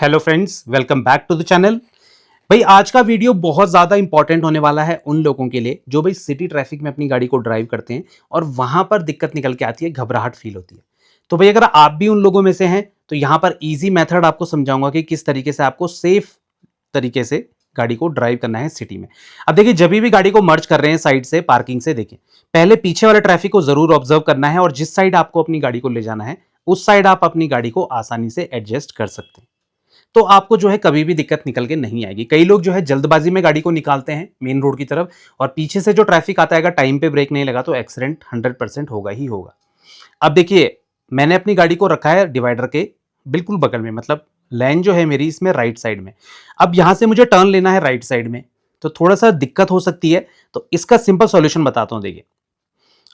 Hello friends, welcome back to the channel. भाई आज का वीडियो बहुत ज़्यादा इंपॉर्टेंट होने वाला है उन लोगों के लिए जो भाई सिटी ट्रैफिक में अपनी गाड़ी को ड्राइव करते हैं और वहां पर दिक्कत निकल के आती है, घबराहट फील होती है। तो भाई अगर आप भी उन लोगों में से हैं तो यहाँ पर इजी मेथड आपको समझाऊंगा कि किस तरीके से आपको सेफ तरीके से गाड़ी को ड्राइव करना है सिटी में। अब देखिए, जब भी गाड़ी को मर्ज कर रहे हैं साइड से, पार्किंग से, देखिए पहले पीछे वाले ट्रैफिक को जरूर ऑब्जर्व करना है और जिस साइड आपको अपनी गाड़ी को ले जाना है उस साइड आप अपनी गाड़ी को आसानी से एडजस्ट कर सकते हैं। तो आपको जो है कभी भी दिक्कत निकल के नहीं आएगी। कई लोग जो है जल्दबाजी में गाड़ी को निकालते हैं मेन रोड की तरफ और पीछे से जो ट्रैफिक आता है, अगर टाइम पे ब्रेक नहीं लगा तो एक्सीडेंट 100% होगा ही होगा। अब देखिए, मैंने अपनी गाड़ी को रखा है डिवाइडर के बिल्कुल बगल में, मतलब लेन जो है मेरी इसमें राइट साइड में। अब यहां से मुझे टर्न लेना है राइट साइड में, तो थोड़ा सा दिक्कत हो सकती है। तो इसका सिंपल सॉल्यूशन बताता हूं। देखिए,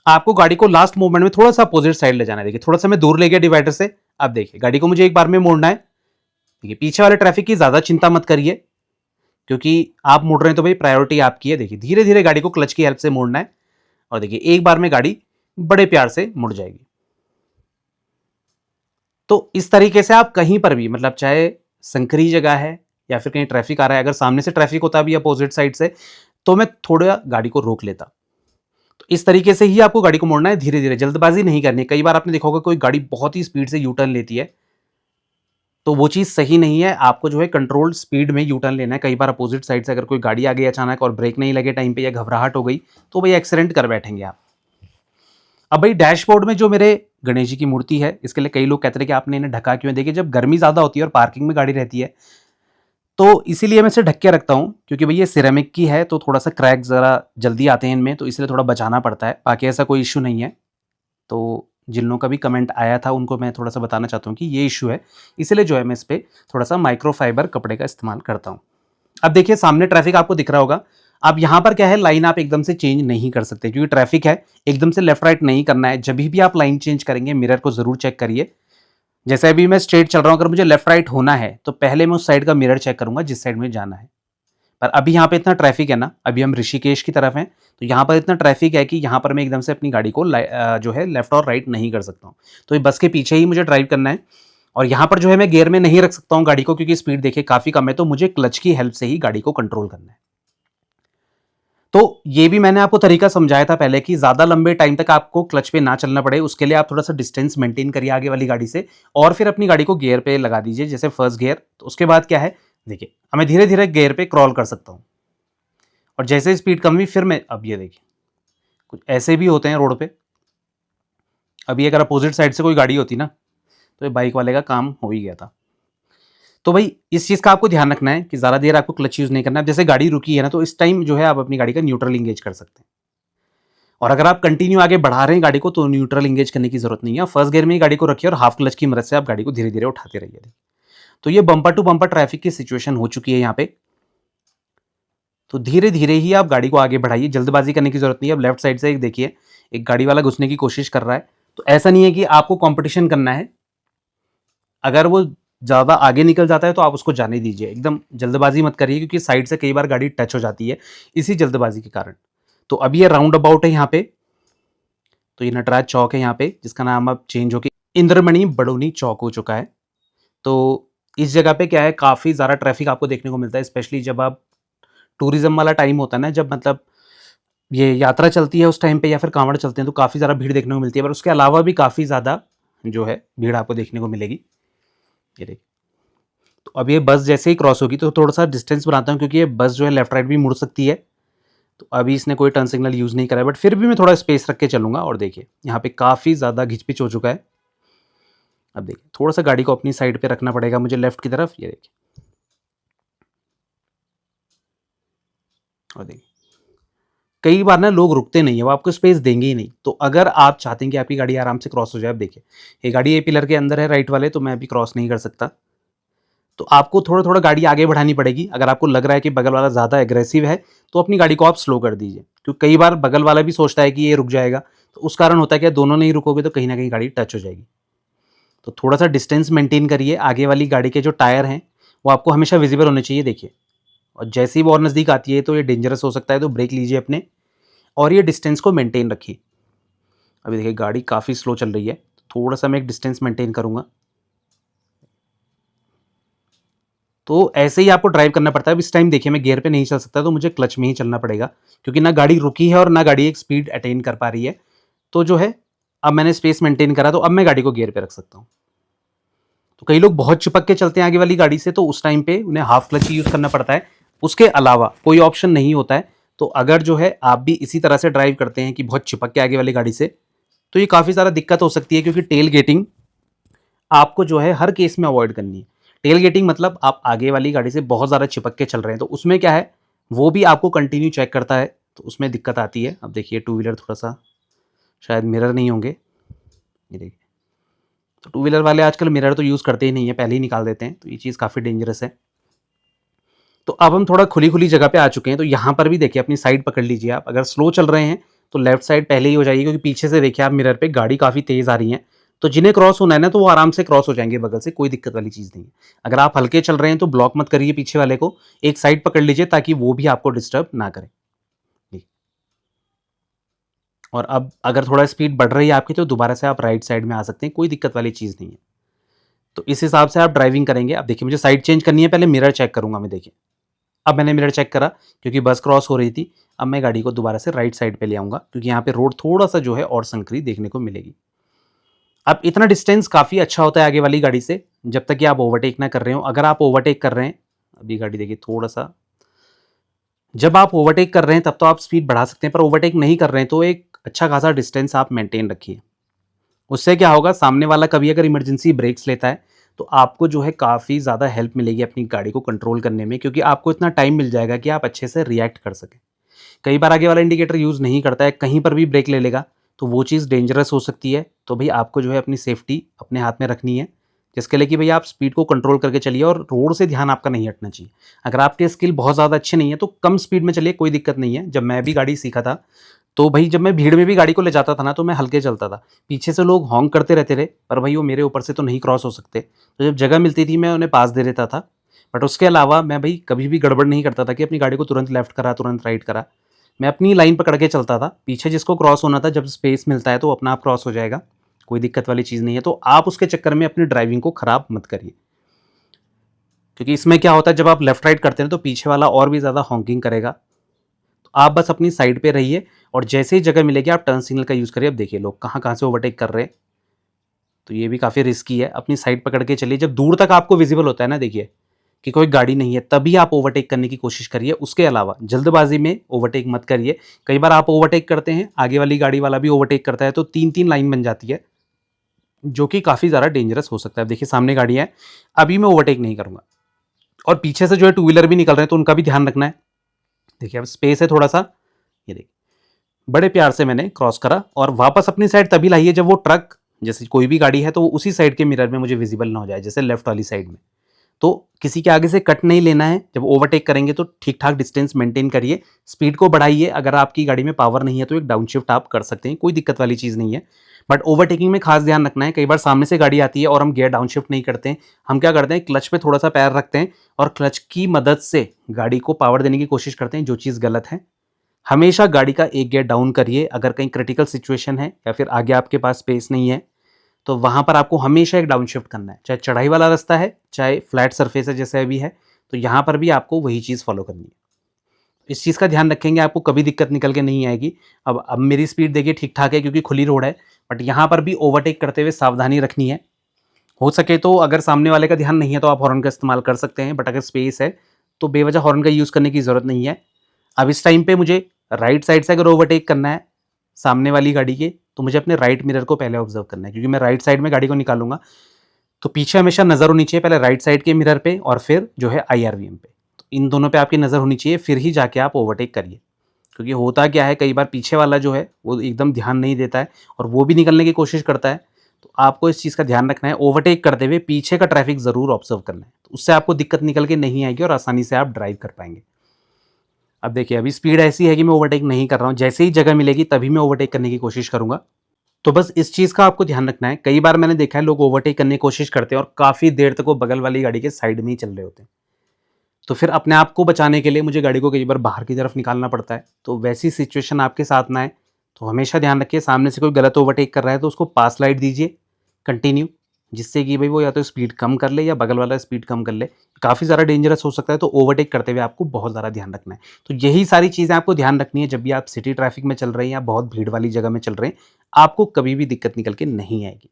आपको गाड़ी को लास्ट मोमेंट में थोड़ा सा अपोजिट साइड ले जाना है। देखिए, थोड़ा सा मैं दूर ले गया डिवाइडर से। अब देखिए, गाड़ी को मुझे एक बार में मोड़ना है। देखिए, पीछे वाले ट्रैफिक की ज्यादा चिंता मत करिए, क्योंकि आप मुड़ रहे हैं तो भाई प्रायोरिटी आपकी है। देखिए, धीरे धीरे गाड़ी को क्लच की हेल्प से मोड़ना है और देखिए एक बार में गाड़ी बड़े प्यार से मुड़ जाएगी। तो इस तरीके से आप कहीं पर भी, मतलब चाहे संकरी जगह है या फिर कहीं ट्रैफिक आ रहा है, अगर सामने से ट्रैफिक होता भी अपोजिट साइड से तो मैं थोड़ा गाड़ी को रोक लेता। तो इस तरीके से ही आपको गाड़ी को मोड़ना है, धीरे धीरे, जल्दबाजी नहीं करनी। कई बार आपने देखा होगा कोई गाड़ी बहुत ही स्पीड से यू टर्न लेती है, तो वो चीज़ सही नहीं है। आपको जो है कंट्रोल्ड स्पीड में यू टर्न लेना है। कई बार अपोजिट साइड से अगर कोई गाड़ी आ गई अचानक और ब्रेक नहीं लगे टाइम पे या घबराहट हो गई तो भाई एक्सीडेंट कर बैठेंगे आप। अब भाई डैशबोर्ड में जो मेरे गणेश जी की मूर्ति है, इसके लिए कई लोग कहते हैं कि आपने इन्हें ढका क्यों है। देखिए, जब गर्मी ज़्यादा होती है और पार्किंग में गाड़ी रहती है तो इसीलिए मैं इसे ढक के रखता हूँ, क्योंकि भाई ये सिरेमिक की है तो थोड़ा सा क्रैक ज़रा जल्दी आते हैं इनमें, तो इसलिए थोड़ा बचाना पड़ता है। बाकी ऐसा कोई इश्यू नहीं है। तो जिन लोगों का भी कमेंट आया था उनको मैं थोड़ा सा बताना चाहता हूँ कि ये इश्यू है, इसलिए जो है मैं इस पर थोड़ा सा माइक्रोफाइबर कपड़े का इस्तेमाल करता हूँ। अब देखिए, सामने ट्रैफिक आपको दिख रहा होगा। अब यहाँ पर क्या है, लाइन आप एकदम से चेंज नहीं कर सकते क्योंकि ट्रैफिक है। एकदम से लेफ्ट राइट नहीं करना है। जब भी आप लाइन चेंज करेंगे मिरर को जरूर चेक करिए। जैसे अभी मैं स्ट्रेट चल रहा हूँ, अगर मुझे लेफ्ट राइट होना है तो पहले मैं उस साइड का मिरर चेक करूंगा जिस साइड में जाना है। पर अभी यहाँ पे इतना ट्रैफिक है ना, अभी हम ऋषिकेश की तरफ हैं, तो यहाँ पर इतना ट्रैफिक है कि यहाँ पर मैं एकदम से अपनी गाड़ी को जो है लेफ्ट और राइट नहीं कर सकता हूँ। तो ये बस के पीछे ही मुझे ड्राइव करना है और यहाँ पर जो है मैं गियर में नहीं रख सकता हूँ गाड़ी को, क्योंकि स्पीड देखिए काफी कम है, तो मुझे क्लच की हेल्प से ही गाड़ी को कंट्रोल करना है। तो ये भी मैंने आपको तरीका समझाया था पहले कि ज्यादा लंबे टाइम तक आपको क्लच पे ना चलना पड़े, उसके लिए आप थोड़ा सा डिस्टेंस मेंटेन करिए आगे वाली गाड़ी से और फिर अपनी गाड़ी को गियर पे लगा दीजिए, जैसे फर्स्ट गियर। तो उसके बाद क्या है, देखिए हमें धीरे धीरे गियर पे क्रॉल कर सकता हूँ और जैसे स्पीड कम हुई फिर मैं, अब ये देखिए कुछ ऐसे भी होते हैं रोड पे। अभी अगर अपोजिट साइड से कोई गाड़ी होती ना तो ये बाइक वाले का काम हो ही गया था। तो भाई इस चीज का आपको ध्यान रखना है कि ज्यादा देर आपको क्लच यूज नहीं करना है। जैसे गाड़ी रुकी है ना, तो इस टाइम जो है आप अपनी गाड़ी का न्यूट्रल इंगेज कर सकते हैं। और अगर आप कंटिन्यू आगे बढ़ा रहे हैं गाड़ी को तो न्यूट्रल इंगेज करने की जरूरत नहीं है। फर्स्ट गियर में ही गाड़ी को रखिए और हाफ क्लच की मदद से आप गाड़ी को धीरे धीरे उठाते रहिए। तो ये बम्पर टू बम्पर ट्रैफिक की सिचुएशन हो चुकी है यहाँ पे। तो धीरे धीरे ही आप गाड़ी को आगे बढ़ाइए, जल्दबाजी करने की जरूरत नहीं है। अब लेफ्ट साइड से एक देखिए, एक गाड़ी वाला घुसने की कोशिश कर रहा है। तो ऐसा नहीं है कि आपको कंपटीशन करना है। अगर वो ज्यादा आगे निकल जाता है तो आप उसको जाने दीजिए, एकदम जल्दबाजी मत करिए, क्योंकि साइड से कई बार गाड़ी टच हो जाती है इसी जल्दबाजी के कारण। तो अभी ये राउंड अबाउट है यहाँ पे, तो ये नटराज चौक है यहाँ पे, जिसका नाम अब चेंज होकर इंद्रमणि बड़ोनी चौक हो चुका है। तो इस जगह पे क्या है, काफी ज्यादा ट्रैफिक आपको देखने को मिलता है, स्पेशली जब आप टूरिज्म वाला टाइम होता है ना, जब मतलब ये यात्रा चलती है उस टाइम पे या फिर कांवड़ चलते हैं, तो काफी ज्यादा भीड़ देखने को मिलती है। पर उसके अलावा भी काफी ज्यादा जो है भीड़ आपको देखने को मिलेगी। ये देखिए, तो अब ये बस जैसे ही क्रॉस होगी तो थोड़ा सा डिस्टेंस बनाता हूँ, क्योंकि ये बस जो है लेफ्ट राइट भी मुड़ सकती है। तो अभी इसने कोई टर्न सिग्नल यूज नहीं करा है, बट फिर भी मैं थोड़ा स्पेस रख के चलूंगा। और देखिए यहाँ पे काफी ज्यादा घिचपिच हो चुका है। अब देखिए, थोड़ा सा गाड़ी को अपनी साइड पे रखना पड़ेगा मुझे लेफ्ट की तरफ। ये देखिए, और देखिए कई बार ना लोग रुकते नहीं है, वो आपको स्पेस देंगे ही नहीं। तो अगर आप चाहते हैं कि आपकी गाड़ी आराम से क्रॉस हो जाए, अब देखिए ये गाड़ी ए पिलर के अंदर है राइट वाले, तो मैं अभी क्रॉस नहीं कर सकता। तो आपको थोड़ा थोड़ा गाड़ी आगे बढ़ानी पड़ेगी। अगर आपको लग रहा है कि बगल वाला ज़्यादा एग्रेसिव है तो अपनी गाड़ी को आप स्लो कर दीजिए, क्योंकि कई बार बगल वाला भी सोचता है कि ये रुक जाएगा। तो उस कारण होता है कि दोनों नहीं रुकोगे तो कहीं ना कहीं गाड़ी टच हो जाएगी। तो थोड़ा सा डिस्टेंस मेंटेन करिए। आगे वाली गाड़ी के जो टायर हैं वो आपको हमेशा विजिबल होने चाहिए, देखिए। और जैसे ही वो और नज़दीक आती है तो ये डेंजरस हो सकता है, तो ब्रेक लीजिए अपने और ये डिस्टेंस को मेंटेन रखिए। अभी देखिए गाड़ी काफ़ी स्लो चल रही है, थोड़ा सा मैं एक डिस्टेंस मेंटेन करूंगा। तो ऐसे ही आपको ड्राइव करना पड़ता है। अब इस टाइम देखिए मैं गियर पे नहीं चल सकता, तो मुझे क्लच में ही चलना पड़ेगा, क्योंकि ना गाड़ी रुकी है और ना गाड़ी एक स्पीड अटेन कर पा रही है। तो जो है अब मैंने स्पेस मेंटेन करा, तो अब मैं गाड़ी को गियर पे रख सकता हूँ। तो कई लोग बहुत चिपक के चलते हैं आगे वाली गाड़ी से, तो उस टाइम पे उन्हें हाफ क्लच ही यूज़ करना पड़ता है, उसके अलावा कोई ऑप्शन नहीं होता है। तो अगर जो है आप भी इसी तरह से ड्राइव करते हैं कि बहुत चिपक के आगे वाली गाड़ी से, तो ये काफ़ी ज़्यादा दिक्कत हो सकती है, क्योंकि टेल गेटिंग आपको जो है हर केस में अवॉइड करनी है। टेल गेटिंग मतलब आप आगे वाली गाड़ी से बहुत ज़्यादा चिपक के चल रहे हैं, तो उसमें क्या है, वो भी आपको कंटिन्यू चेक करता है, तो उसमें दिक्कत आती है। अब देखिए टू व्हीलर थोड़ा-सा शायद मिरर नहीं होंगे, ये देखिए। तो टू व्हीलर वाले आजकल मिरर तो यूज़ करते ही नहीं है, पहले ही निकाल देते हैं, तो ये चीज़ काफ़ी डेंजरस है। तो अब हम थोड़ा खुली-खुली जगह पे आ चुके हैं, तो यहाँ पर भी देखिए अपनी साइड पकड़ लीजिए आप। अगर स्लो चल रहे हैं, तो लेफ्ट साइड पहले ही हो जाइए, क्योंकि पीछे से देखिए आप मिरर पे गाड़ी काफ़ी तेज़ आ रही है। तो जिन्हें क्रॉस होना है ना, तो वो आराम से क्रॉस हो जाएँगे बगल से, कोई दिक्कत वाली चीज़ नहीं है। अगर आप हल्के चल रहे हैं, तो ब्लॉक मत करिए पीछे वाले को, एक साइड पकड़ लीजिए ताकि वो भी आपको डिस्टर्ब ना करे। जी। और अब अगर थोड़ा स्पीड बढ़ रही है आपकी, तो दोबारा से आप राइट साइड में आ सकते हैं, कोई दिक्कत वाली चीज़ नहीं है। तो इस हिसाब से आप ड्राइविंग करेंगे। अब देखिए मुझे साइड चेंज करनी है, पहले मिरर चेक करूँगा मैं, देखिए। अब मैंने मिरर चेक करा, क्योंकि बस क्रॉस हो रही थी। अब मैं गाड़ी को दोबारा से राइट साइड पे ले आऊँगा, क्योंकि यहाँ पे रोड थोड़ा-सा जो है और संकरी देखने को मिलेगी। अब इतना डिस्टेंस काफ़ी अच्छा होता है आगे वाली गाड़ी से, जब तक कि आप ओवरटेक ना कर रहे हो। अगर आप ओवरटेक कर रहे हैं, अभी गाड़ी देखिए थोड़ा-सा, जब आप ओवरटेक कर रहे हैं तब तो आप स्पीड बढ़ा सकते हैं, पर ओवरटेक नहीं कर रहे हैं तो एक अच्छा खासा डिस्टेंस आप मेंटेन रखिए। उससे क्या होगा, सामने वाला कभी अगर इमरजेंसी ब्रेक्स लेता है, तो आपको जो है काफ़ी ज़्यादा हेल्प मिलेगी अपनी गाड़ी को कंट्रोल करने में, क्योंकि आपको इतना टाइम मिल जाएगा कि आप अच्छे से रिएक्ट कर सकें। कई बार आगे वाला इंडिकेटर यूज़ नहीं करता है, कहीं पर भी ब्रेक ले लेगा, तो वो चीज़ डेंजरस हो सकती है। तो भई आपको जो है अपनी सेफ्टी अपने हाथ में रखनी है, जिसके लिए कि भई आप स्पीड को कंट्रोल करके चलिए और रोड से ध्यान आपका नहीं हटना चाहिए। अगर आपके स्किल बहुत ज़्यादा अच्छे नहीं है, तो कम स्पीड में चलिए, कोई दिक्कत नहीं है। जब मैं भी गाड़ी सीखा था, तो भई जब मैं भीड़ में भी गाड़ी को ले जाता था ना, तो मैं हल्के चलता था। पीछे से लोग हॉन्क करते रहते थे, पर भई वो मेरे ऊपर से तो नहीं क्रॉस हो सकते। तो जब जगह मिलती थी, मैं उन्हें पास दे देता था। बट उसके अलावा मैं भई कभी भी गड़बड़ नहीं करता था कि अपनी गाड़ी को तुरंत लेफ्ट करा, तुरंत राइट करा। मैं अपनी लाइन पकड़ के चलता था। पीछे जिसको क्रॉस होना था, जब स्पेस मिलता है तो अपना आप क्रॉस हो जाएगा, कोई दिक्कत वाली चीज़ नहीं है। तो आप उसके चक्कर में अपनी ड्राइविंग को खराब मत करिए, क्योंकि इसमें क्या होता है, जब आप लेफ्ट राइट करते हैं तो पीछे वाला और भी ज़्यादा हॉकिंग करेगा। तो आप बस अपनी साइड पे रहिए, और जैसे ही जगह मिलेगी आप टर्न सिग्नल का यूज़ करिए। अब देखिए लोग कहाँ-कहाँ से ओवरटेक कर रहे हैं, तो ये भी काफ़ी रिस्की है। अपनी साइड पकड़ के चलिए, जब दूर तक आपको विज़िबल होता है ना, देखिए कि कोई गाड़ी नहीं है, तभी आप ओवरटेक करने की कोशिश करिए। उसके अलावा जल्दबाज़ी में ओवरटेक मत करिए। कई बार आप ओवरटेक करते हैं, आगे वाली गाड़ी वाला भी ओवरटेक करता है, तो 3-3 लाइन बन जाती है, जो कि काफ़ी ज़्यादा डेंजरस हो सकता है। अब देखिए सामने गाड़ी है, अभी मैं ओवरटेक नहीं करूँगा, और पीछे से जो है टू व्हीलर भी निकल रहे हैं, तो उनका भी ध्यान रखना है। देखिए अब स्पेस है थोड़ा-सा, ये देखिए बड़े प्यार से मैंने क्रॉस करा, और वापस अपनी साइड तभी लाइए जब वो ट्रक, जैसे कोई भी गाड़ी है, तो वो उसी साइड के मिरर में मुझे विजिबल ना हो जाए, जैसे लेफ्ट वाली साइड में। तो किसी के आगे से कट नहीं लेना है। जब ओवरटेक करेंगे तो ठीक-ठाक डिस्टेंस मेंटेन करिए, स्पीड को बढ़ाइए। अगर आपकी गाड़ी में पावर नहीं है, तो एक डाउन शिफ्ट आप कर सकते हैं, कोई दिक्कत वाली चीज़ नहीं है। बट ओवरटेकिंग में खास ध्यान रखना है, कई बार सामने से गाड़ी आती है और हम गियर डाउन शिफ्ट नहीं करते हैं। हम क्या करते हैं, क्लच पे थोड़ा-सा पैर रखते हैं और क्लच की मदद से गाड़ी को पावर देने की कोशिश करते हैं, जो चीज़ गलत है। हमेशा गाड़ी का एक गियर डाउन करिए। अगर कहीं क्रिटिकल सिचुएशन है या फिर आगे आपके पास स्पेस नहीं है, तो वहाँ पर आपको हमेशा एक डाउन शिफ्ट करना है। चाहे चढ़ाई वाला रास्ता है, चाहे फ्लैट सरफेस है जैसे अभी है, तो यहाँ पर भी आपको वही चीज़ फ़ॉलो करनी है। इस चीज़ का ध्यान रखेंगे, आपको कभी दिक्कत निकल के नहीं आएगी। अब मेरी स्पीड देखिए ठीक-ठाक है, क्योंकि खुली रोड है, बट यहाँ पर भी ओवरटेक करते हुए सावधानी रखनी है। हो सके तो अगर सामने वाले का ध्यान नहीं है, तो आप हॉर्न का इस्तेमाल कर सकते हैं, बट अगर स्पेस है, तो बेवजह हॉर्न का यूज़ करने की ज़रूरत नहीं है। अब इस टाइम पे मुझे राइट साइड से अगर ओवरटेक करना है सामने वाली गाड़ी के, तो मुझे अपने राइट मिरर को पहले ऑब्जर्व करना है, क्योंकि मैं राइट साइड में गाड़ी को निकालूंगा। तो पीछे हमेशा नज़र होनी चाहिए, पहले राइट साइड के मिरर पे और फिर जो है आईआरवीएम पे। तो इन दोनों पे आपकी नज़र होनी चाहिए, फिर ही जाके आप ओवरटेक करिए। क्योंकि होता क्या है, कई बार पीछे वाला जो है वो एकदम ध्यान नहीं देता है, और वो भी निकलने की कोशिश करता है। तो आपको इस चीज़ का ध्यान रखना है, ओवरटेक करते हुए पीछे का ट्रैफिक ज़रूर ऑब्जर्व करना है, तो उससे आपको दिक्कत निकल के नहीं आएगी और आसानी से आप ड्राइव कर पाएंगे। अब देखिए अभी स्पीड ऐसी है कि मैं ओवरटेक नहीं कर रहा हूँ, जैसे ही जगह मिलेगी तभी मैं ओवरटेक करने की कोशिश करूँगा। तो बस इस चीज़ का आपको ध्यान रखना है। कई बार मैंने देखा है लोग ओवरटेक करने की कोशिश करते हैं और काफ़ी देर तक वो बगल वाली गाड़ी के साइड में ही चल रहे होते हैं। तो फिर अपने आप को बचाने के लिए मुझे गाड़ी को कई बार बाहर की तरफ निकालना पड़ता है। तो वैसी सिचुएशन आपके साथ ना आए, तो हमेशा ध्यान रखिए, सामने से कोई गलत ओवरटेक कर रहा है तो उसको पास लाइट दीजिए, कंटिन्यू। जिससे कि भाई वो या तो स्पीड कम कर ले या बगल वाला स्पीड कम कर ले। काफ़ी ज़्यादा डेंजरस हो सकता है, तो ओवरटेक करते हुए आपको बहुत ज़्यादा ध्यान रखना है। तो यही सारी चीज़ें आपको ध्यान रखनी है जब भी आप सिटी ट्रैफिक में चल रहे हैं या बहुत भीड़ वाली जगह में चल रहे हैं, आपको कभी भी दिक्कत निकल के नहीं आएगी।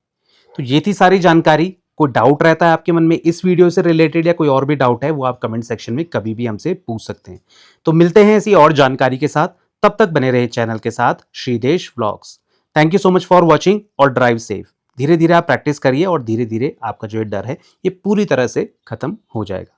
तो ये थी सारी जानकारी। कोई डाउट रहता है आपके मन में इस वीडियो से रिलेटेड या कोई और भी डाउट है, वो आप कमेंट सेक्शन में कभी भी हमसे पूछ सकते हैं। तो मिलते हैं ऐसी और जानकारी के साथ, तब तक बने रहे चैनल के साथ Shridesh vlogs. Thank you so much for watching और ड्राइव सेफ। धीरे धीरे आप प्रैक्टिस करिए और धीरे धीरे आपका जो ये डर है ये पूरी तरह से खत्म हो जाएगा।